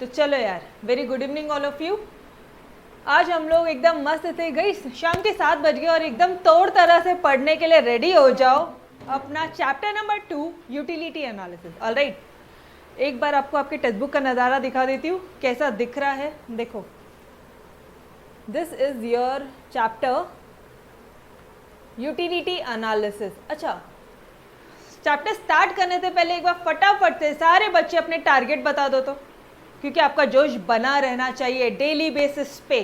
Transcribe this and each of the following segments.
तो चलो यार, very good evening all of you. आज हम लोग एकदम मस्त थे, गई शाम के 7 बज गए और एकदम तोड़ तरह से पढ़ने के लिए रेडी हो जाओ अपना chapter number 2 utility analysis. Alright, एक बार आपको आपके टेक्स्ट बुक का नज़ारा दिखा देती हूँ कैसा दिख रहा है। देखो, this is your chapter utility analysis. अच्छा, चैप्टर स्टार्ट करने से पहले एक बार फटाफट से सारे बच्चे अपने टारगेट बता दो, तो क्योंकि आपका जोश बना रहना चाहिए डेली बेसिस पे।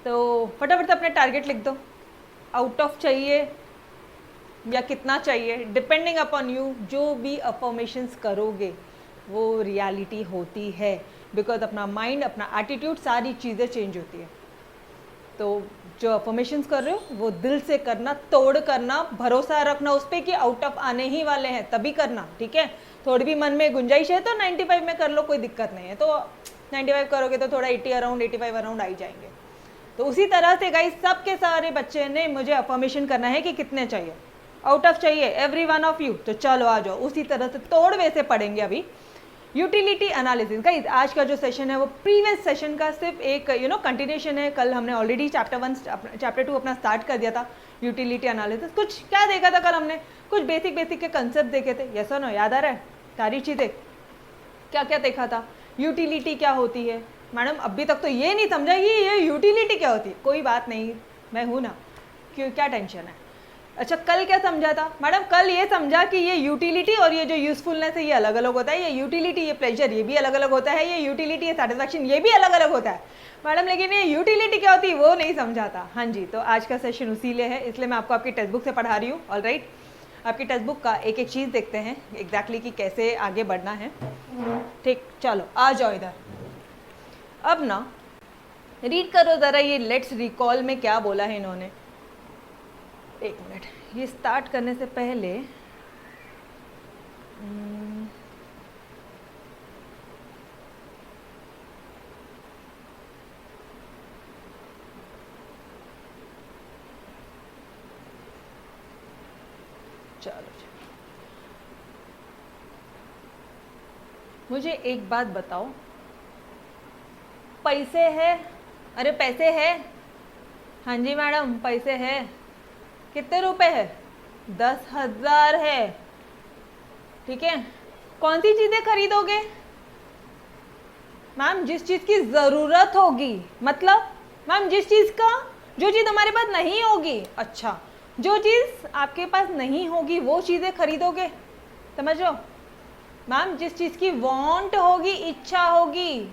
तो फटाफट से अपने टारगेट लिख दो। आउट ऑफ चाहिए या कितना चाहिए, डिपेंडिंग अपॉन यू। जो भी अफर्मेशंस करोगे वो रियलिटी होती है, बिकॉज अपना माइंड, अपना एटीट्यूड, सारी चीज़ें चेंज होती है। तो जो अफर्मेशंस कर रहे हो वो दिल से करना, तोड़ करना, भरोसा रखना उस पर कि आउट ऑफ आने ही वाले हैं, तभी करना। ठीक है, थोड़ी भी मन में गुंजाइश है तो 95 में कर लो, कोई दिक्कत नहीं है। तो 95 करोगे तो थोड़ा 80 अराउंड, 85 अराउंड आ ही जाएंगे। तो उसी तरह से गाइस, सबके सारे बच्चे ने मुझे अफर्मेशन करना है कि कितने चाहिए, आउट ऑफ चाहिए एवरी वन ऑफ यू। तो चलो आ जाओ, उसी तरह से तोड़ वैसे पढ़ेंगे अभी यूटिलिटी एनालिसिस। गाइस, आज का जो सेशन है वो प्रीवियस सेशन का सिर्फ एक कंटिन्यूशन है। कल हमने ऑलरेडी चैप्टर 1 चैप्टर 2 अपना स्टार्ट कर दिया था यूटिलिटी एनालिसिस। कुछ क्या देखा था कल हमने, कुछ बेसिक के कंसेप्ट देखे थे। यस और नो, याद आ रहा है सारी चीज़ें? क्या क्या देखा था? यूटिलिटी क्या होती है? मैडम अभी तक तो ये नहीं समझा कि ये यूटिलिटी क्या होती है। कोई बात नहीं, मैं हूँ ना, क्यों, क्या टेंशन है। अच्छा, कल क्या समझा था मैडम? कल ये समझा कि ये यूटिलिटी और ये जो यूजफुलनेस है ये अलग अलग होता है। ये यूटिलिटी, ये प्लेजर, ये भी अलग अलग होता है। ये यूटिलिटी, ये सेटिस्फैक्शन, ये भी अलग अलग होता है मैडम। लेकिन ये यूटिलिटी क्या होती है वो नहीं समझा था। हाँ जी, तो आज का सेशन उसी लिए है, इसलिए मैं आपको आपकी टेक्स्ट बुक से पढ़ा रही हूँ। ऑलराइट, आपकी टेक्स्ट बुक का एक एक चीज़ देखते हैं एग्जैक्टली कि कैसे आगे बढ़ना है। ठीक, चलो आ जाओ इधर। अब ना रीड करो ज़रा ये लेट्स रिकॉल में क्या बोला है इन्होंने। एक मिनट, ये स्टार्ट करने से पहले चलो मुझे एक बात बताओ, पैसे है? अरे पैसे है? हाँ जी मैडम, पैसे है। कितने रुपए है? 10,000 है। ठीक है, कौन सी चीज़ें खरीदोगे? मैम जिस चीज़ की ज़रूरत होगी, मतलब मैम जिस चीज़ का, जो चीज़ हमारे पास नहीं होगी। अच्छा, जो चीज़ आपके पास नहीं होगी वो चीज़ें खरीदोगे, समझ लो मैम। जिस चीज़ की वांट होगी, इच्छा होगी,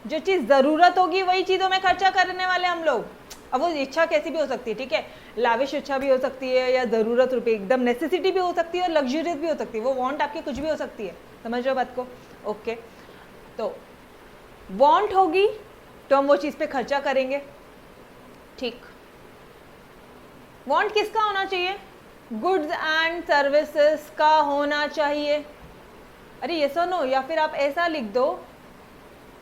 जो चीज़ ज़रूरत होगी वही चीज़ों में खर्चा करने वाले हम लोग। अब वो इच्छा कैसी भी हो सकती है, ठीक है, लाविश इच्छा भी हो सकती है, या ज़रूरत रुपये एकदम नेसेसिटी भी हो सकती है, और लग्जरियस भी हो सकती है। वो वांट आपकी कुछ भी हो सकती है, समझ रहे हो बात को? ओके, तो वांट होगी तो हम वो चीज़ पे खर्चा करेंगे। ठीक, वांट किसका होना चाहिए? गुड्स एंड सर्विसेज का होना चाहिए। अरे ये सुनो, या फिर आप ऐसा लिख दो,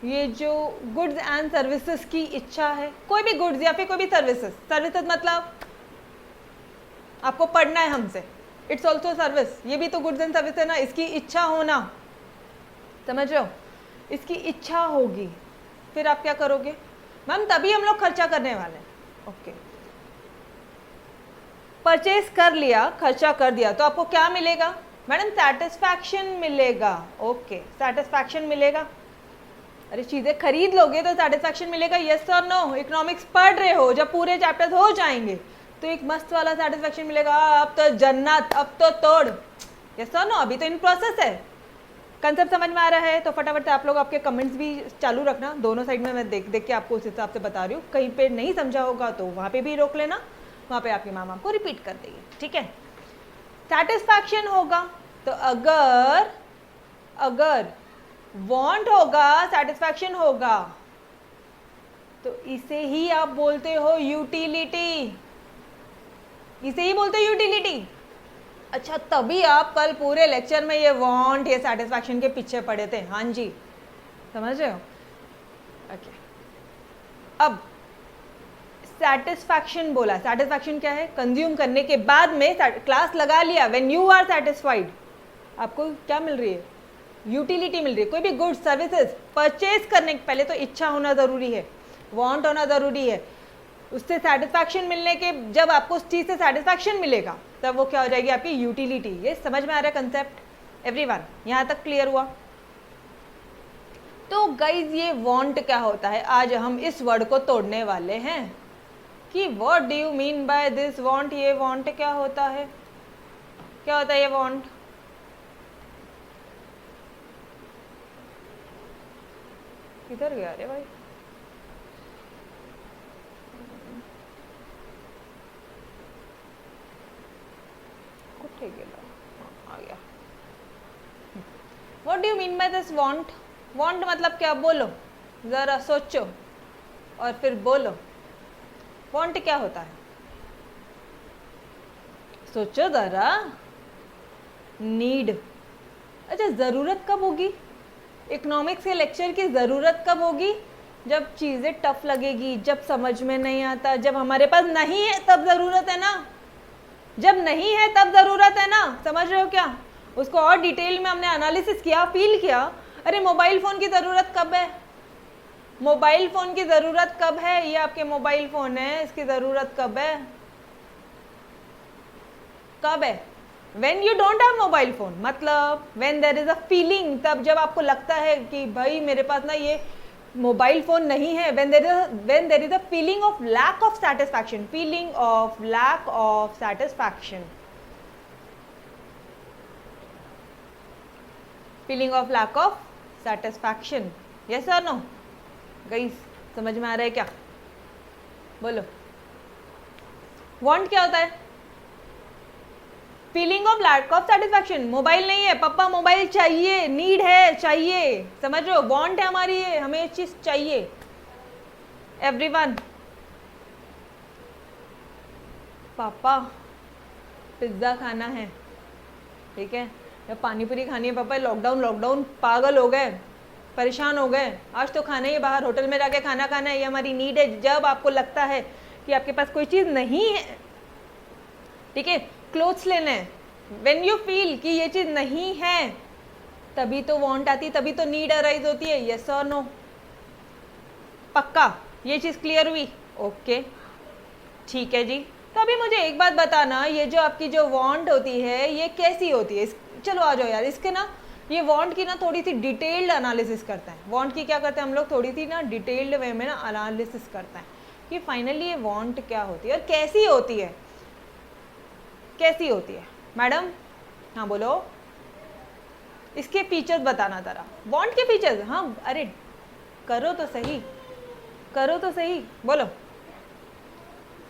ये जो गुड्स एंड सर्विसेज की इच्छा है, कोई भी गुड्स या फिर कोई भी सर्विसेज। सर्विसेज मतलब आपको पढ़ना है हमसे, इट्स ऑल्सो सर्विस, ये भी तो गुड्स एंड सर्विस है ना। इसकी इच्छा होना, समझ रहे हो? इसकी इच्छा होगी, फिर आप क्या करोगे मैम? तभी हम लोग खर्चा करने वाले हैं। ओके, परचेज कर लिया, खर्चा कर दिया, तो आपको क्या मिलेगा मैडम? सेटिस्फैक्शन मिलेगा। ओके, सेटिस्फैक्शन मिलेगा। अरे चीज़ें खरीद लोगे तो सेटिस्फैक्शन मिलेगा। यस और नो? इकोनॉमिक्स पढ़ रहे हो, जब पूरे चैप्टर्स हो जाएंगे तो एक मस्त वाला सेटिस्फैक्शन मिलेगा। अब तो जन्नत, अब तो तोड़। यस और नो? अभी तो इन प्रोसेस है। कंसेप्ट समझ में आ रहा है तो फटाफट से आप लोग आपके कमेंट्स भी चालू रखना, दोनों साइड में मैं देख देख के आपको उस हिसाब से बता रही हूँ। कहीं पे नहीं समझा होगा तो वहाँ पे भी रोक लेना, वहाँ पे आपकी मामा आपको रिपीट कर देगी। ठीक है, सेटिस्फैक्शन होगा तो अगर वांट होगा, सेटिस्फैक्शन होगा, तो इसे ही आप बोलते हो यूटिलिटी। इसे ही बोलते हो यूटिलिटी। अच्छा, तभी आप कल पूरे लेक्चर में ये वांट, ये सेटिस्फैक्शन के पीछे पड़े थे। हाँ जी, समझ रहे हो? ओके, अब सेटिस्फैक्शन बोला। सेटिस्फैक्शन क्या है? कंज्यूम करने के बाद में क्लास लगा लिया, व्हेन यू आर सेटिस्फाइड, आपको क्या मिल रही है? यूटिलिटी मिल रही है, कोई भी गुड्स सर्विसेज परचेज करने के पहले तो इच्छा होना ज़रूरी है, वांट होना ज़रूरी है, उससे सेटिस्फैक्शन मिलने के, जब आपको उस चीज़ से सेटिस्फैक्शन मिलेगा तब वो क्या हो जाएगी आपकी यूटिलिटी। ये समझ में आ रहा है कंसेप्ट एवरीवन? यहाँ तक क्लियर हुआ? तो गाइज ये वांट क्या होता है, आज हम इस वर्ड को तोड़ने वाले हैं कि what do you mean by this want. ये वांट क्या होता है, क्या होता है ये वांट? किधर गया रे भाई? कुठे गेला? आ गया। What do you mean by this want? Want मतलब क्या, बोलो जरा, सोचो और फिर बोलो। वांट क्या होता है, सोचो जरा। नीड, अच्छा ज़रूरत कब होगी? इकोनॉमिक्स के लेक्चर की ज़रूरत कब होगी? जब चीज़ें टफ लगेगी, जब समझ में नहीं आता, जब हमारे पास नहीं है तब ज़रूरत है ना, जब नहीं है तब ज़रूरत है ना, समझ रहे हो क्या? उसको और डिटेल में हमने एनालिसिस किया, फील किया। अरे मोबाइल फ़ोन की ज़रूरत कब है? मोबाइल फ़ोन की ज़रूरत कब है? ये आपके मोबाइल फ़ोन है, इसकी ज़रूरत कब है? कब है? When you don't have mobile phone, मतलब when there is a feeling, तब जब आपको लगता है कि भाई मेरे पास ना ये मोबाइल फ़ोन नहीं है, when there is a feeling of lack of satisfaction, feeling of lack of satisfaction, feeling of lack of satisfaction, yes or no guys? समझ में आ रहा है क्या? बोलो। want क्या होता है? Feeling of lack of satisfaction. Mobile नहीं है, पापा मोबाइल चाहिए, नीड है, चाहिए, समझ रहे हो? वांट है हमारी, ये हमें ये चीज चाहिए। एवरीवन, पापा पिज्ज़ा खाना है, ठीक है, या पानी पूरी खानी है, पापा लॉकडाउन पागल हो गए, परेशान हो गए, आज तो खाना ही, बाहर होटल में जाके खाना खाना है, ये हमारी नीड है। जब आपको लगता है कि आपके पास कोई चीज़ नहीं है, ठीक है, क्लोथ्स लेने हैं, व्हेन यू फील कि ये चीज़ नहीं है, तभी तो वांट आती, तभी तो नीड अराइज होती है। यस और नो? पक्का ये चीज़ क्लियर हुई? ओके, ठीक है जी। तो अभी मुझे एक बात बताना, ये जो आपकी जो वांट होती है ये कैसी होती है? चलो आ जाओ यार, इसके ना, ये वांट की ना थोड़ी सी डिटेल्ड एनालिसिस करते हैं। वांट की क्या करते हैं हम लोग, थोड़ी सी ना डिटेल्ड वे में ना एनालिसिस करते हैं कि फाइनली ये वांट क्या होती है और कैसी होती है, कैसी होती है मैडम? हाँ बोलो, इसके फीचर्स बताना ज़रा, वांट के फीचर्स। हाँ अरे करो तो सही, करो तो सही, बोलो।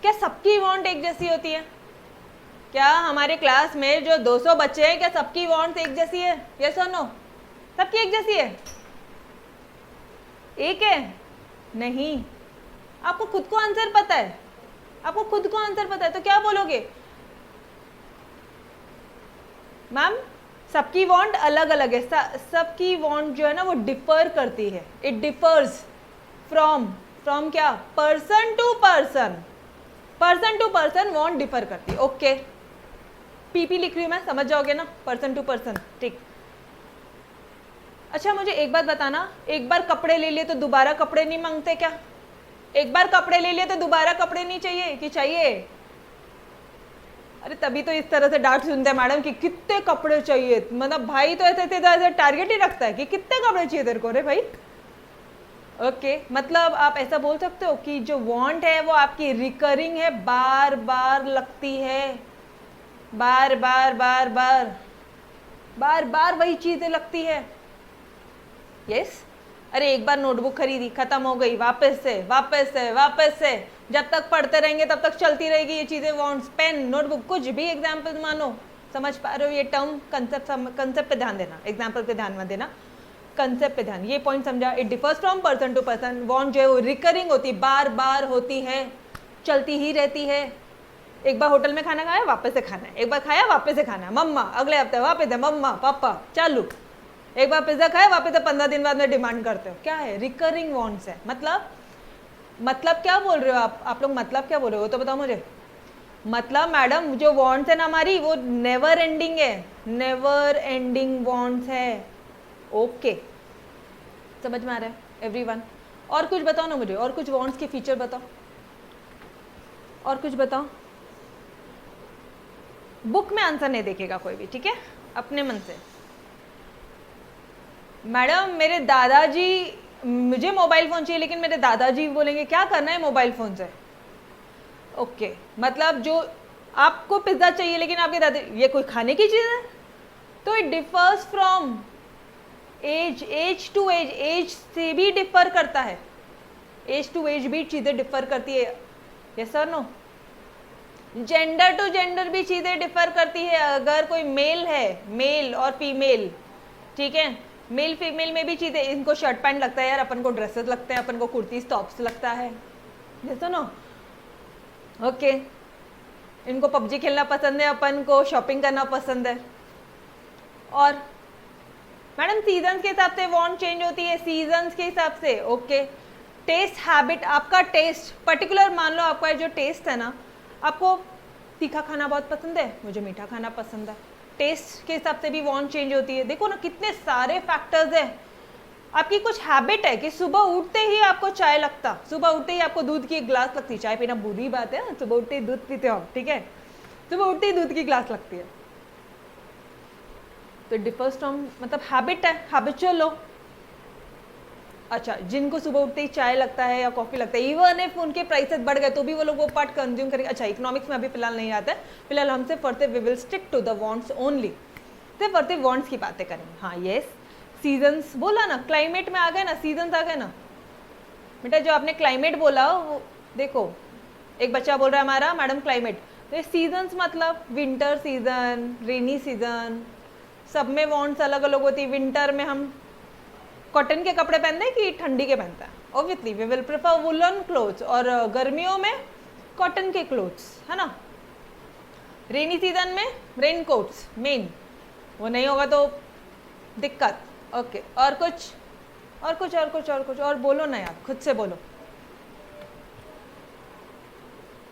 क्या सबकी वांट एक जैसी होती है? क्या हमारे क्लास में जो 200 बच्चे हैं, क्या सबकी वांट एक जैसी है? यस और नो? सबकी एक जैसी है? एक है? नहीं। आपको खुद को आंसर पता है, आपको खुद को आंसर पता है, तो क्या बोलोगे? मैम सबकी वांट अलग अलग है, सबकी वांट जो है ना वो डिफर करती है, इट डिफर्स फ्रॉम क्या, person to person, person to person want differ करती है। ओके, पीपी लिख रही हूँ मैं, समझ जाओगे ना, पर्सन टू पर्सन, ठीक। अच्छा मुझे एक बात बताना, एक बार कपड़े ले लिए तो दोबारा कपड़े नहीं मांगते क्या? एक बार कपड़े ले लिए तो दोबारा कपड़े नहीं चाहिए कि चाहिए? अरे तभी तो इस तरह से डांट सुनते हैं मैडम कि कितने कपड़े चाहिए, मतलब भाई तो ऐसे टारगेट ही रखता है कि कितने कपड़े चाहिए तेरे को रे भाई। ओके, मतलब आप ऐसा बोल सकते हो कि जो वांट है वो आपकी रिकरिंग है, बार बार लगती है, बार बार बार बार बार बार वही चीजें लगती है। यस? अरे एक बार नोटबुक खरीदी, खत्म हो गई, वापस से वापस से वापस से, जब तक पढ़ते रहेंगे तब तक चलती रहेगी ये चीज़ें, वांट्स, पेन, नोटबुक, कुछ भी एग्जाम्पल मानो, समझ पा रहे हो? ये टर्म कंसेप्ट पे ध्यान देना, एग्जाम्पल पे ध्यान मत देना, कंसेप्ट पे ध्यान। ये पॉइंट समझा? It differs from person to person. Want जो है वो रिकरिंग होती है, बार बार होती है, चलती ही रहती है। एक बार होटल में खाना खाया, वापस से खाना है, एक बार खाया वापस से खाना है, मम्मा, अगले हफ्ते वापस है, मम्मा पापा चालू, एक बार पिज्जा खाया वापस से 15 दिन बाद में डिमांड करते हो। क्या है? रिकरिंग वांट्स है। मतलब क्या बोल रहे हो आप लोग, मतलब क्या बोल रहे हो तो बताओ मुझे। मतलब मैडम जो वांट्स है ना हमारी, वो नेवर एंडिंग है, नेवर एंडिंग वांट्स है। ओके, समझ में आ रहा है एवरीवन? और कुछ बताओ ना मुझे, और कुछ वॉन्ट्स के फीचर बताओ, और कुछ बताओ। बुक में आंसर नहीं देखेगा कोई भी, ठीक है, अपने मन से। मैडम मेरे दादाजी, मुझे मोबाइल फ़ोन चाहिए लेकिन मेरे दादाजी बोलेंगे क्या करना है मोबाइल फ़ोन से। ओके, मतलब जो आपको पिज़्ज़ा चाहिए लेकिन आपके दादा, ये कोई खाने की चीज़ है? तो it differs from age to age से भी डिफर करता है, एज टू एज भी चीज़ें डिफर करती है। यस और नो? जेंडर टू जेंडर भी चीज़ें डिफर करती है। अगर कोई मेल है, मेल और फीमेल, ठीक है, मेल फीमेल में भी चीज़ें, इनको शर्ट पैंट लगता है यार, अपन को ड्रेसेस लगते हैं, अपन को कुर्तीज टॉप्स लगता है, जैसा नो? ओके, इनको पबजी खेलना पसंद है, अपन को शॉपिंग करना पसंद है। और मैडम सीजन्स के हिसाब से वांट चेंज होती है, सीजन्स के हिसाब से। ओके, टेस्ट हैबिट, आपका टेस्ट पर्टिकुलर, मान लो आपका जो टेस्ट है ना, आपको तीखा खाना बहुत पसंद है, मुझे मीठा खाना पसंद है, टेस्ट के हिसाब से भी वांट चेंज होती है। देखो ना कितने सारे फैक्टर्स हैं। आपकी कुछ हैबिट है कि सुबह उठते ही आपको चाय लगता, सुबह उठते ही आपको दूध की एक ग्लास लगती, चाय पीना बुरी बात है, सुबह उठते ही दूध पीते हो, ठीक है, सुबह उठते ही दूध की ग्लास लगती है, तो डिफर्स फ्रॉम, मतलब हैबिट है, हैबिचुअल लो। अच्छा, जिनको सुबह उठते ही चाय लगता है या कॉफी लगता है, इवन इफ उनके प्राइसेस बढ़ गए तो भी वो लोग वो पार्ट कंज्यूम करेंगे। अच्छा, इकोनॉमिक्स में अभी फिलहाल नहीं आता है, फिलहाल हम सिर्फ for we will stick to the wants only, सिर्फ फॉर वांट्स की बातें करेंगे। हाँ यस, सीजन्स बोला ना, क्लाइमेट में आ गए ना, सीजन्स आ गए ना बेटा। जो आपने क्लाइमेट बोला वो देखो, एक बच्चा बोल रहा है हमारा मैडम क्लाइमेट, तो सीजन्स मतलब विंटर सीजन, रेनी सीजन, सब में वांट्स अलग अलग होती है। विंटर में हम कॉटन के कपड़े पहनते हैं कि ठंडी के पहनते हैं? Obviously we will prefer woollen clothes, और गर्मियों में कॉटन के क्लोथ्स, है ना। रेनी सीजन में रेन कोट्स मेन, वो नहीं होगा तो दिक्कत। ओके, और कुछ, और कुछ, और कुछ, और कुछ, और बोलो ना यार, खुद से बोलो।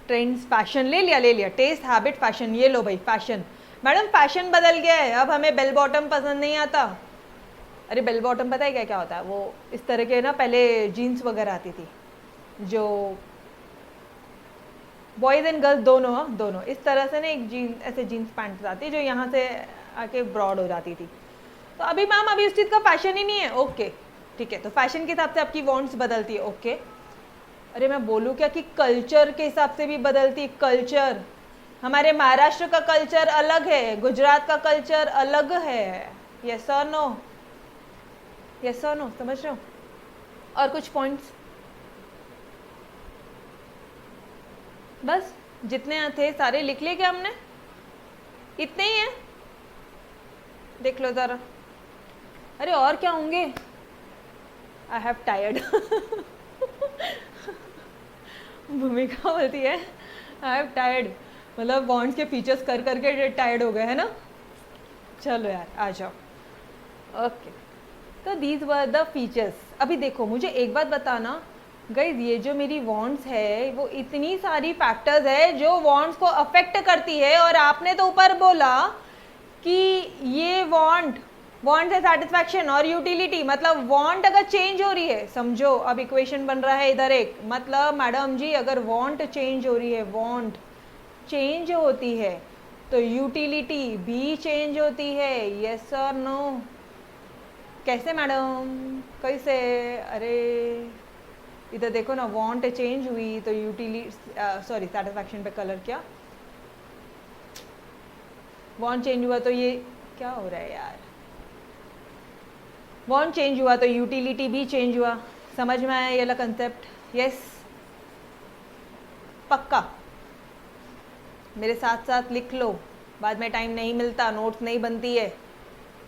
ट्रेंड्स, फैशन ले लिया, ले लिया, टेस्ट हैबिट फैशन, ये लो भाई फैशन। मैडम फैशन बदल गया है, अब हमें बेल बॉटम पसंद नहीं आता। अरे बेल बॉटम पता है क्या क्या होता है? वो इस तरह के ना, पहले जीन्स वगैरह आती थी जो बॉयज़ एंड गर्ल्स दोनों, दोनों इस तरह से ना, एक जीन्स, ऐसे जीन्स पैंट्स आती जो यहाँ से आके ब्रॉड हो जाती थी। तो अभी मैम अभी उस चीज़ का फैशन ही नहीं है। ओके ठीक है, तो फैशन के हिसाब से आपकी वांट्स बदलती है। ओके, अरे मैं बोलूँ क्या कि कल्चर के हिसाब से भी बदलती। कल्चर, हमारे महाराष्ट्र का कल्चर अलग है, गुजरात का कल्चर अलग है। यस और नो? यस और नो? समझ रहे हो? और कुछ पॉइंट्स? बस जितने थे सारे लिख लिए क्या हमने? इतने ही हैं, देख लो ज़रा। अरे और क्या होंगे? I have tired. भूमिका बोलती है आई हैव टायर्ड, मतलब बॉन्ड्स के फीचर्स कर करके टायर्ड हो गए, है ना। चलो यार आ जाओ। ओके, तो दीज वर द फीचर्स। अभी देखो मुझे एक बात बताना गाइज, ये जो मेरी वांट्स है वो इतनी सारी फैक्टर्स है जो वांट्स को अफेक्ट करती है, और आपने तो ऊपर बोला कि ये वांट है सेटिस्फैक्शन और यूटिलिटी, मतलब वांट अगर चेंज हो रही है, समझो अब इक्वेशन बन रहा है इधर एक, मतलब मैडम जी अगर वांट चेंज हो रही है, वांट चेंज होती है तो यूटिलिटी भी चेंज होती है। यस और नो? कैसे मैडम, कैसे? अरे इधर देखो ना, वांट चेंज हुई तो यूटिलिटी, सॉरी सेटिस्फैक्शन पे कलर क्या, वांट चेंज हुआ तो ये क्या हो रहा है यार, वांट चेंज हुआ तो यूटिलिटी भी चेंज हुआ। समझ में आया ये वाला कंसेप्ट? यस, पक्का मेरे साथ साथ लिख लो, बाद में टाइम नहीं मिलता, नोट्स नहीं बनती है।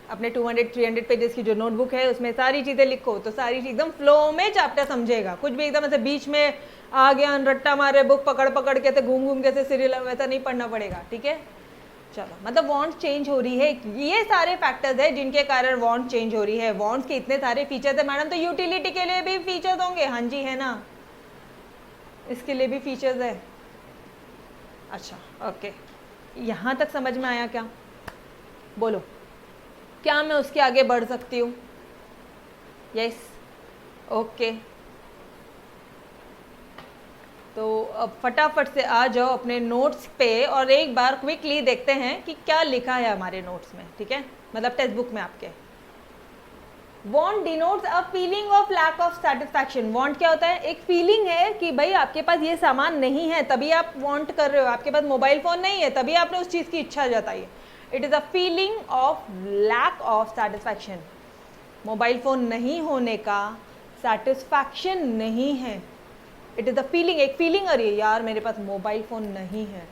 अपने 200-300 पेजेस की जो नोटबुक है उसमें सारी चीज़ें लिखो, तो सारी चीज़ एकदम फ्लो में चैप्टर समझेगा। कुछ भी एकदम ऐसे बीच में आ गया रट्टा मारे, बुक पकड़ पकड़ के, घूम घूम के सीरियल, वैसा नहीं पढ़ना पड़ेगा। ठीक है, चलो, मतलब वांट चेंज हो रही है, ये सारे फैक्टर्स है जिनके कारण वांट चेंज हो रही है। वांट्स के इतने सारे फीचर्स है मैडम, तो यूटिलिटी के लिए भी फीचर्स होंगे? हाँ जी, है ना, इसके लिए भी फीचर्स है। अच्छा ओके, यहाँ तक समझ में आया क्या? बोलो, क्या मैं उसके आगे बढ़ सकती हूँ? Yes, okay. तो अब फटाफट से आ जाओ अपने नोट्स पे और एक बार क्विकली देखते हैं कि क्या लिखा है हमारे नोट्स में, ठीक है, मतलब टेक्स्ट बुक में आपके। Want denotes a feeling of lack of satisfaction. Want क्या होता है? एक फीलिंग है कि भाई आपके पास ये सामान नहीं है तभी आप वांट कर रहे हो, आपके पास मोबाइल फोन नहीं है तभी आपने उस चीज़ की इच्छा जताई है। It is a feeling of lack of satisfaction. Mobile phone नहीं होने का सेटिस्फैक्शन नहीं है। इट इज़ द फीलिंग, एक फीलिंग आ रही है यार मेरे पास मोबाइल फ़ोन नहीं है।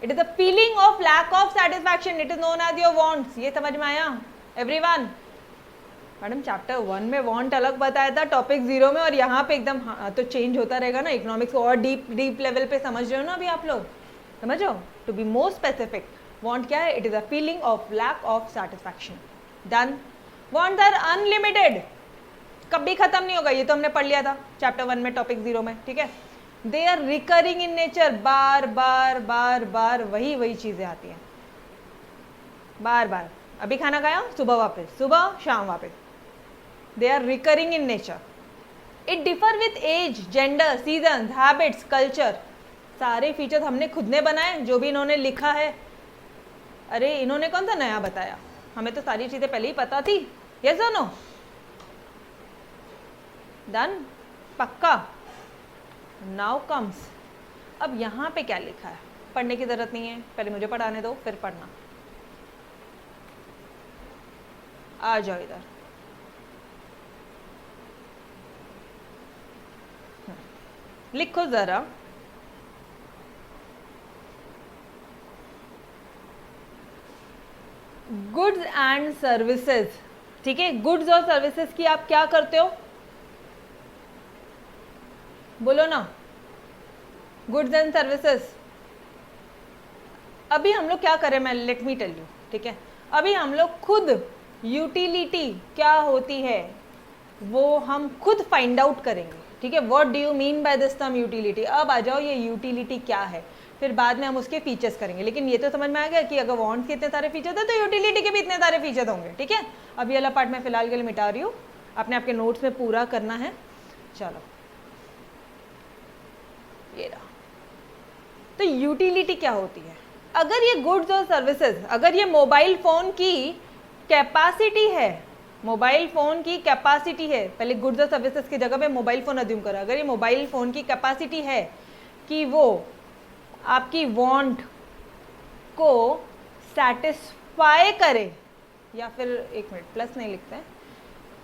It is the feeling of lack of satisfaction, it is known as your wants. ये समझ में आया एवरीवन? मैडम चैप्टर 1 में वांट अलग बताया था टॉपिक 0 में, और यहाँ पे एकदम तो चेंज होता रहेगा ना, इकोनॉमिक्स को और डीप लेवल पे समझ रहे हो ना अभी आप लोग, समझो। To be more specific, want क्या है? It is a feeling of lack of satisfaction. Done. Wants are unlimited, कभी खत्म नहीं होगा, ये तो हमने पढ़ लिया था चैप्टर 1 में टॉपिक 0 में, ठीक है। They are recurring in nature, बार बार बार बार वही चीज़ें आती हैं बार बार। अभी खाना खाया, सुबह वापस, सुबह शाम वापस। They are recurring in nature. It differ with age, gender, season, habits, culture. सारे फीचर्स हमने खुद ने बनाए, जो भी इन्होंने लिखा है। अरे इन्होंने कौन सा नया बताया, हमें तो सारी चीज़ें पहले ही पता थी। यस और नो? डन, पक्का। नाउ कम्स, अब यहाँ पे क्या लिखा है? पढ़ने की ज़रूरत नहीं है, पहले मुझे पढ़ाने दो फिर पढ़ना। आ जाओ इधर। लिखो ज़रा, गुड्स एंड सर्विसेज, ठीक है। गुड्स और सर्विसेज की आप क्या करते हो? बोलो ना, गुड्स एंड सर्विसेज। अभी हम लोग क्या करें, मैं लेट मी टेल यू, ठीक है। अभी हम लोग खुद यूटिलिटी क्या होती है वो हम खुद फाइंड आउट करेंगे, ठीक है। What do you mean by this term utility? अब आ जाओ ये यूटिलिटी क्या है, फिर बाद में हम उसके फीचर्स करेंगे। लेकिन ये तो समझ में आ गया कि अगर वांट्स के इतने सारे फीचर्स हैं तो यूटिलिटी के भी इतने सारे फीचर्स होंगे, ठीक है। अब ये वाला पार्ट मैं फिलहाल के लिए मिटा रही हूँ, आपने आपके नोट्स में पूरा करना है। चलो ये रहा। तो यूटिलिटी क्या होती है? अगर ये गुड्स और सर्विसेज, अगर ये मोबाइल फ़ोन की कैपेसिटी है, मोबाइल फ़ोन की कैपेसिटी है, पहले गुड्स और सर्विसेज की जगह पे मोबाइल फ़ोन अज्यूम करा, अगर ये मोबाइल फ़ोन की कैपेसिटी है कि वो आपकी वांट को सेटिस्फाई करे, या फिर एक मिनट प्लस नहीं लिखते हैं,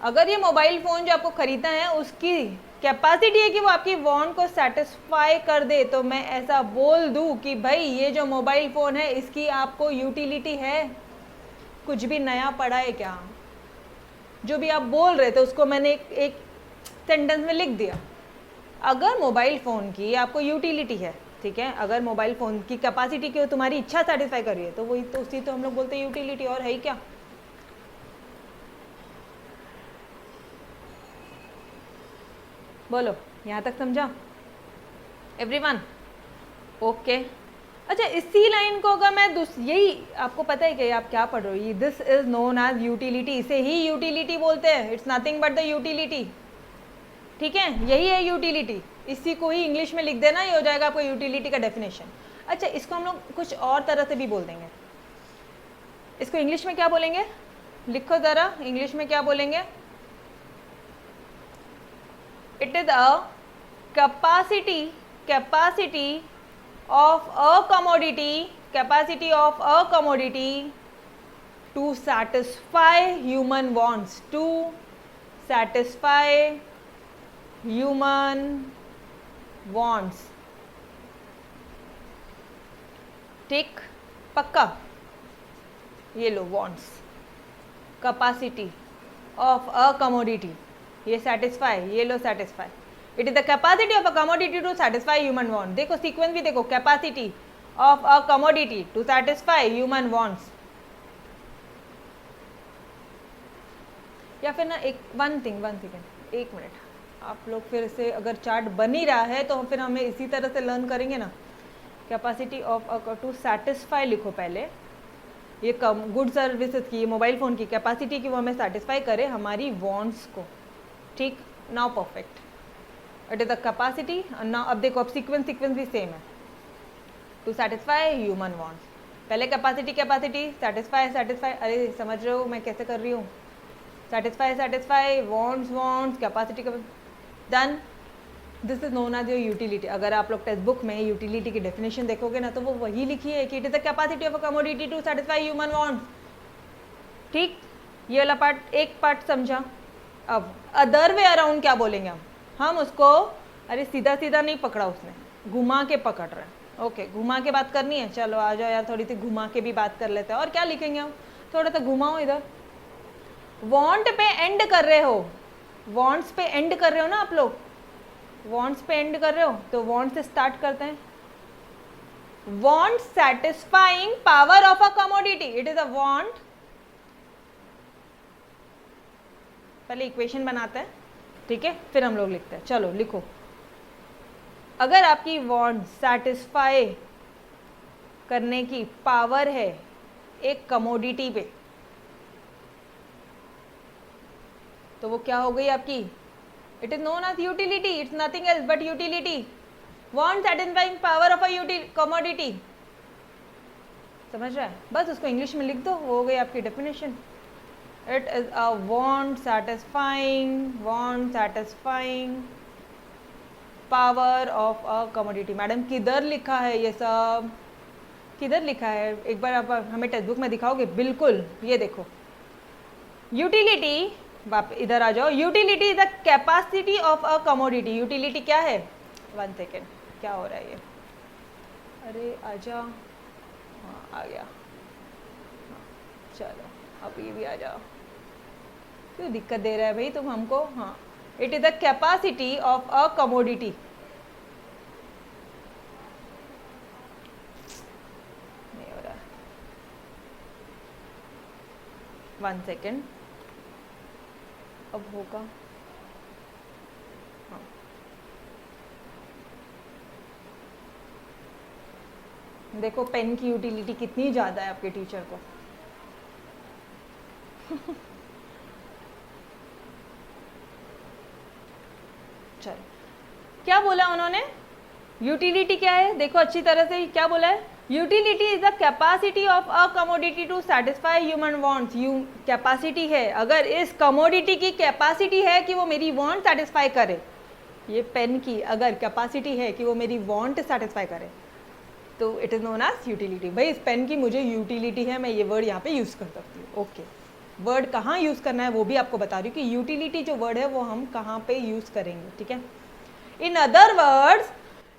अगर ये मोबाइल फ़ोन जो आपको ख़रीदना है उसकी कैपेसिटी है कि वो आपकी वांट को सेटिस्फाई कर दे, तो मैं ऐसा बोल दूं कि भाई ये जो मोबाइल फ़ोन है इसकी आपको यूटिलिटी है। कुछ भी नया पढ़ा है क्या? जो भी आप बोल रहे थे उसको मैंने एक सेंटेंस में लिख दिया। अगर मोबाइल फ़ोन की आपको यूटिलिटी है, ठीक है, अगर मोबाइल फ़ोन की कैपेसिटी की तुम्हारी इच्छा सेटिस्फाई कर रही है तो वही तो उसी तो हम लोग बोलते हैं यूटिलिटी, और है ही क्या। बोलो, यहाँ तक समझा एवरीवन? ओके। अच्छा, इसी लाइन को अगर मैं यही आपको पता है कि आप क्या पढ़ रहे हो, this is known as utility, इसे ही यूटिलिटी बोलते हैं। It's nothing but the utility, ठीक है, यही है यूटिलिटी। इसी को ही इंग्लिश में लिख देना, ये हो जाएगा आपको यूटिलिटी का डेफिनेशन। अच्छा, इसको हम लोग कुछ और तरह से भी बोल देंगे। इसको इंग्लिश में क्या बोलेंगे? लिखो ज़रा, इंग्लिश में क्या बोलेंगे? It is a capacity of a commodity to satisfy human wants, ठीक, पक्का। ये लो, wants, capacity of a commodity, ये satisfy, ये लो satisfy। It is the capacity of a commodity to satisfy human want. देखो सीक्वेंस भी देखो, capacity of a commodity to satisfy human wants. या फिर ना वन सेकेंड, एक मिनट, आप लोग फिर से अगर चार्ट बन ही रहा है तो फिर हमें इसी तरह से लर्न करेंगे ना। कैपेसिटी ऑफ टू सेटिस्फाई लिखो पहले, ये गुड सर्विसेज की, मोबाइल फ़ोन की कैपेसिटी की वो हमें सेटिस्फाई करे हमारी वांट्स को, ठीक, now perfect, it is the capacity. Now अब देखो, अब सीक्वेंस भी सेम है, टू सेटिस्फाई ह्यूमन वांट्स। पहले कैपेसिटी सेटिस्फाई, अरे समझ रहे हो मैं कैसे कर रही हूँ, satisfy wants capacity, done. This is known as your utility. अगर आप लोग टेक्स्ट बुक में यूटिलिटी की डेफिनेशन देखोगे ना, तो वो वही लिखी है कि it is the capacity of a commodity to satisfy human wants. ठीक, ये वाला पार्ट, एक पार्ट समझा। अब अदर वे अराउंड क्या बोलेंगे हम उसको, अरे सीधा नहीं पकड़ा उसने, घुमा के पकड़ रहे हैं। ओके, घुमा के बात करनी है, चलो आ जाओ यार, थोड़ी सी घुमा के भी बात कर लेते हैं। और क्या लिखेंगे हम, थोड़ा सा घुमाओ इधर। वांट पे एंड कर रहे हो, वांट्स पे एंड कर रहे हो ना आप लोग, वांट्स पे एंड कर रहे हो, तो वांट से स्टार्ट करते हैं। Want satisfying power of a commodity, it is a want. पहले इक्वेशन बनाते हैं, ठीक है, फिर हम लोग लिखते हैं। चलो लिखो, अगर आपकी वांट सेटिस्फाई करने की पावर है एक कमोडिटी पे, तो वो क्या हो गई आपकी, it is known as utility, it's nothing else but utility. Want satisfying power of a commodity, समझ रहा है, बस उसको इंग्लिश में लिख दो, वो हो गई आपकी definition. It is a want satisfying power of a commodity. Madam किधर लिखा है ये सब, किधर लिखा है, एक बार आप हमें टेक्स्ट बुक में दिखाओगे? बिल्कुल, ये देखो, यूटिलिटी, इधर आ जाओ। Utility is the capacity of a commodity. Utility क्या है, 1 सेकेंड, क्या हो रहा है ये, अरे आजा, हाँ आ गया, हाँ, चलो अब ये भी आ जाओ, क्यों दिक्कत दे रहा है भाई तुम हमको। हाँ, it is the capacity of a commodity. नहीं हो रहा, 1 सेकेंड, अब होगा। हाँ, देखो पेन की यूटिलिटी कितनी ज़्यादा है आपके टीचर को। चलो, क्या बोला उन्होंने, यूटिलिटी क्या है, देखो अच्छी तरह से क्या बोला है, utility is the capacity of a commodity to satisfy human wants. Capacity है, अगर इस कमोडिटी की कैपेसिटी है कि वो मेरी वांट सेटिस्फाई करे, ये पेन की अगर कैपेसिटी है कि वो मेरी वांट सेटिस्फाई करे, तो it is known as utility. भाई इस पेन की मुझे यूटिलिटी है, मैं ये वर्ड यहाँ पे यूज कर सकती हूँ। ओके, वर्ड कहाँ यूज करना है वो भी आपको बता रही हूँ कि यूटिलिटी जो वर्ड है वो हम कहाँ पे यूज करेंगे, ठीक है। In other words,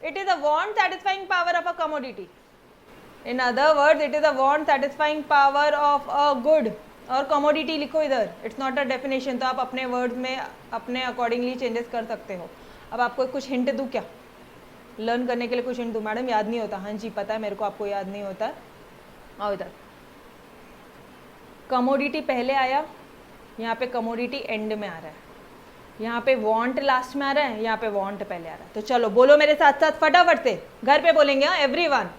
it is a want satisfying power of a commodity. In other words, it is a want satisfying power of a good, और कमोडिटी लिखो इधर, इट्स नॉट अ डेफिनेशन, तो आप अपने वर्ड्स में अपने अकॉर्डिंगली चेंजेस कर सकते हो। अब आपको कुछ हिंट दूँ क्या, लर्न करने के लिए कुछ हिंट दूँ? मैडम याद नहीं होता, हाँ जी पता है मेरे को, आपको याद नहीं होता। आओ इधर, कमोडिटी पहले आया, यहाँ पे कमोडिटी एंड में आ रहा है, यहाँ पे वांट लास्ट में आ रहा है, यहाँ पे वांट पहले आ रहा है। तो चलो बोलो मेरे साथ साथ फटाफट से, घर पे बोलेंगे हाँ एवरीवन।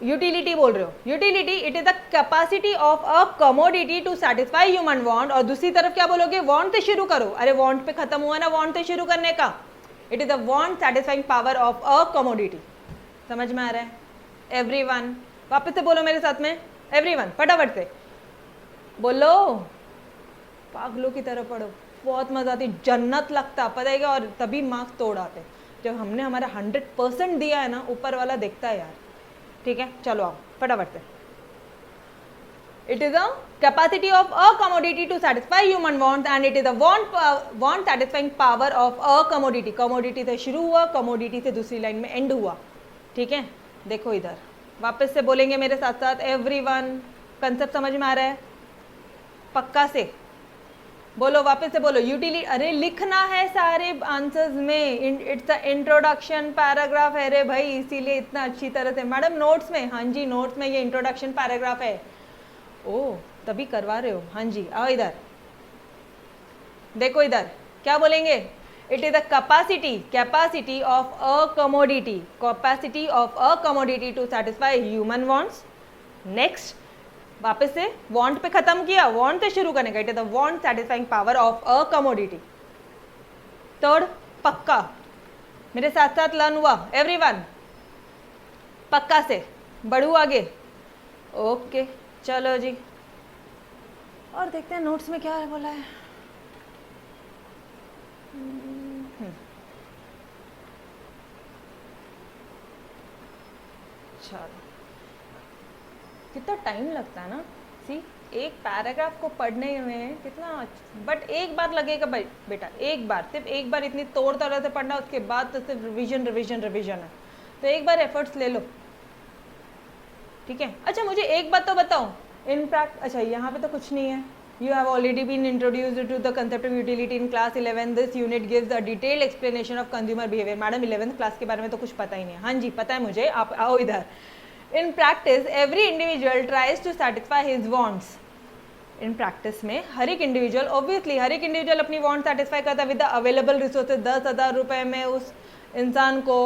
यूटिलिटी बोल रहे हो, utility it is the capacity of a commodity to satisfy human want, और दूसरी तरफ क्या बोलोगे, वांट से शुरू करो। अरे वांट पे खत्म हुआ ना वांट से शुरू करने का, it is the want satisfying power of a commodity. समझ में आ रहा है एवरीवन? वापस से बोलो मेरे साथ में, एवरीवन फटाफट से बोलो, पागलों की तरह पढ़ो, बहुत मजा आती, जन्नत लगता पता है क्या, और तभी मार्क्स तोड़ आते जब हमने हमारा 100% दिया है ना, ऊपर वाला देखता है यार, ठीक है। चलो आओ फटाफट से, it is a capacity of a commodity to satisfy human wants and it is a want satisfying power of a commodity. Commodity से शुरू हुआ, कमोडिटी से दूसरी लाइन में एंड हुआ, ठीक है। देखो इधर वापस से बोलेंगे मेरे साथ साथ, एवरीवन कंसेप्ट समझ में आ रहा है पक्का से? बोलो वापस से बोलो, यूटिलिटी, अरे लिखना है सारे आंसर्स में, इट्स अ इंट्रोडक्शन पैराग्राफ है रे भाई, इसीलिए इतना अच्छी तरह से। मैडम नोट्स में, हाँ जी नोट्स में ये इंट्रोडक्शन पैराग्राफ है, ओ तभी करवा रहे हो, हाँ जी। आओ इधर देखो, इधर क्या बोलेंगे, it is the capacity of a commodity, capacity of a commodity to satisfy human wants. Next वापस से वांट पे खत्म किया, वांट से शुरू करने का, it is the want satisfying power of a commodity. तोड़ पक्का, मेरे साथ साथ लर्न हुआ एवरीवन, पक्का से बढ़ू आगे। ओके चलो जी, और देखते हैं नोट्स में क्या बोला है। चलो, कितना टाइम लगता है ना, सी एक पैराग्राफ को पढ़ने में कितना, बट एक बार लगेगा भाई बेटा, एक बार, सिर्फ एक बार इतनी तोड़ तोड़ से पढ़ना, उसके बाद तो सिर्फ रिवीजन रिवीजन रिवीजन है, तो एक बार एफर्ट्स ले लो, ठीक है। अच्छा मुझे एक बात तो बताओ, इन फैक्ट, अच्छा यहाँ पे तो कुछ नहीं है, you have already been introduced to the concept of utility in class 11. This unit gives a detailed explanation of consumer behavior. Madam 11th class के बारे में तो कुछ पता ही नहीं है। हाँ जी पता है मुझे, आप आओ इधर। In practice, every individual tries to satisfy his wants. In practice में हर एक इंडिविजुअल, ऑब्वियसली हर एक इंडिविजुअल अपनी वांट सेटिस्फाई करता है विद द अवेलेबल रिसोर्सेज। 10,000 रुपये में उस इंसान को,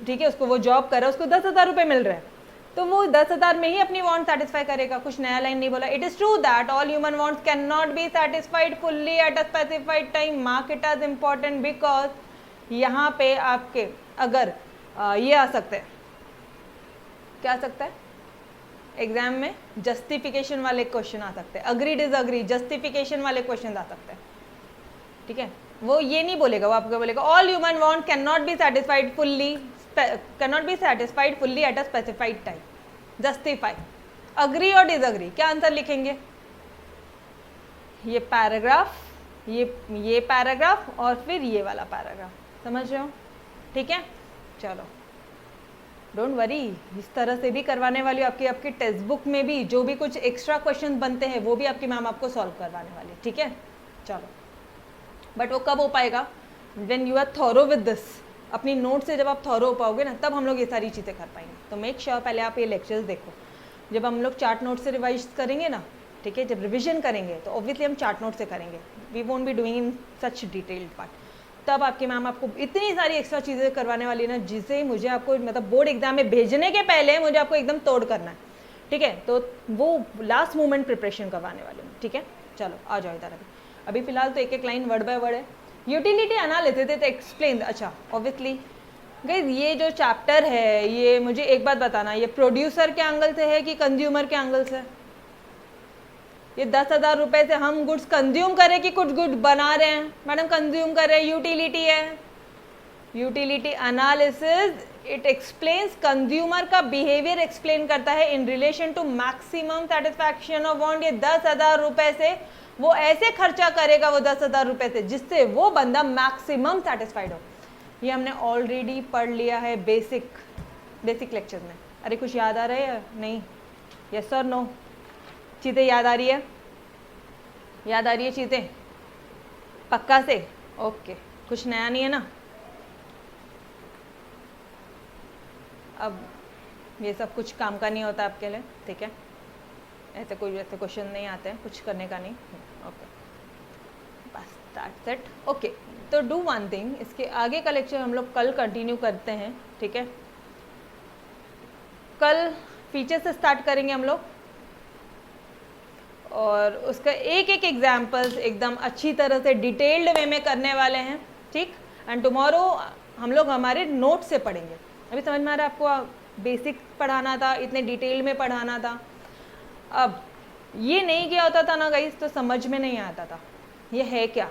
ठीक है, उसको वो जॉब कर रहा है, उसको 10,000 रुपये मिल रहे हैं, तो वो 10,000 में ही अपनी वांट सेटिस्फाई करेगा, कुछ नया लाइन नहीं बोला। It is true that all human wants can not be satisfied fully at a specified time. Mark it as important because यहाँ पे आपके अगर ये आ सकते हैं, क्या आ सकता है एग्जाम में, जस्टिफिकेशन वाले क्वेश्चन आ सकते हैं, अग्री डिसअग्री जस्टिफिकेशन वाले क्वेश्चन आ सकते हैं, ठीक है। वो ये नहीं बोलेगा, वो आपको बोलेगा all human want can not be satisfied fully, cannot be satisfied fully at a specified time. Justify, agree और disagree, क्या आंसर लिखेंगे? ये पैराग्राफ, ये पैराग्राफ और फिर ये वाला पैराग्राफ, समझ रहे हो, ठीक है। चलो डोंट वरी, इस तरह से भी करवाने वाली आपकी टेक्स्ट बुक में भी जो भी कुछ एक्स्ट्रा क्वेश्चन बनते हैं वो भी आपकी मैम आपको सॉल्व करवाने वाली, ठीक है। चलो, बट वो कब हो पाएगा? When you are thorough with this, अपनी नोट से जब आप थॉरो हो पाओगे ना, तब हम लोग ये सारी चीज़ें कर पाएंगे। तो मेक श्योर पहले आप ये लेक्चर्स देखो, जब हम लोग चार्ट नोट से रिवाइज करेंगे ना, ठीक है, जब रिवीजन करेंगे तो ऑब्वियसली हम चार्ट नोट से करेंगे, we won't be doing in such detailed part. तब आपकी मैम आपको इतनी सारी एक्स्ट्रा चीज़ें करवाने वाली ना, जिसे मुझे आपको मतलब बोर्ड एग्जाम में भेजने के पहले मुझे आपको एकदम तोड़ करना है, ठीक है। तो वो लास्ट मोमेंट प्रिपरेशन करवाने वाले हूँ, ठीक है। चलो आ जाओ इधर। अभी फिलहाल तो एक एक लाइन वर्ड बाय वर्ड है। यूटिलिटी एनालिसिस एक्सप्लेन, अच्छा ऑब्वियसली गाइस ये जो चैप्टर है, ये मुझे एक बात बताना, ये प्रोड्यूसर के एंगल से है कि कंज्यूमर के एंगल से? ये 10,000 रुपए से हम गुड्स कंज्यूम करें कि कुछ गुड बना रहे हैं? मैडम कंज्यूम कर रहे हैं, यूटिलिटी है। Utility analysis it explains, consumer का बिहेवियर एक्सप्लेन करता है in relation to maximum satisfaction of want. ये 10,000 रुपए से वो ऐसे खर्चा करेगा, वो 10,000 रुपए से, जिससे वो बंदा मैक्सिमम सेटिस्फाइड हो। ये हमने ऑलरेडी पढ़ लिया है बेसिक लेक्चर में। अरे कुछ याद आ रहा है या नहीं? यस और नो? चीज़ें याद आ रही है? याद आ रही है चीज़ें पक्का से? ओके, कुछ नया नहीं है ना? अब ये सब कुछ काम का नहीं होता आपके लिए, ठीक है। ऐसे क्वेश्चन नहीं आते हैं, कुछ करने का नहीं। ओके बस दैट्स इट। ओके, तो डू वन थिंग, इसके आगे का लेक्चर हम लोग कल कंटिन्यू करते हैं, ठीक है। कल फीचर से स्टार्ट करेंगे हम लोग, और उसका एक एक एग्जाम्पल्स एकदम अच्छी तरह से डिटेल्ड वे में करने वाले हैं, ठीक। एंड टुमारो हम लोग हमारे नोट से पढ़ेंगे। अभी समझ में आ रहा है आपको? बेसिक पढ़ाना था, इतने डिटेल में पढ़ाना था। अब ये नहीं किया होता था ना गाइस, तो समझ में नहीं आता था ये है क्या।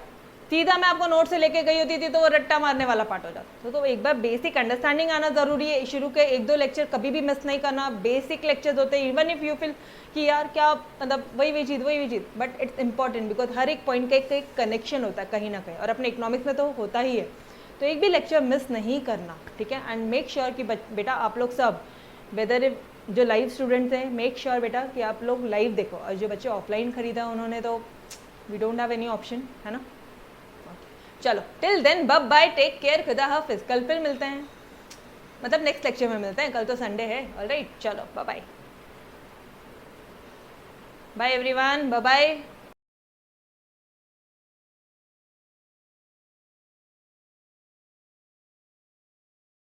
सीधा मैं आपको नोट से लेके गई होती थी तो वो रट्टा मारने वाला पार्ट हो जाता। तो एक बार बेसिक अंडरस्टैंडिंग आना ज़रूरी है। शुरू के 1-2 लेक्चर कभी भी मिस नहीं करना, बेसिक लेक्चर्स होते हैं। इवन इफ यू फील कि यार क्या मतलब वही चीज़, बट इट्स इंपॉर्टेंट बिकॉज हर एक पॉइंट का एक कनेक्शन होता है कहीं ना कहीं, और अपने इकोनॉमिक्स में तो होता ही है। तो एक भी लेक्चर मिस नहीं करना, ठीक है। एंड मेक श्योर कि बेटा आप लोग सब, वेदर जो लाइव स्टूडेंट्स हैं, मेक श्योर बेटा कि आप लोग लाइव देखो, और जो बच्चे ऑफलाइन खरीदा उन्होंने तो we don't have any option, है ना। चलो till then bye bye, take care, खुदा हाफिज। कल फिर मिलते हैं, मतलब नेक्स्ट लेक्चर में मिलते हैं, कल तो संडे है। ऑलराइट, चलो bye bye, bye everyone, bye bye.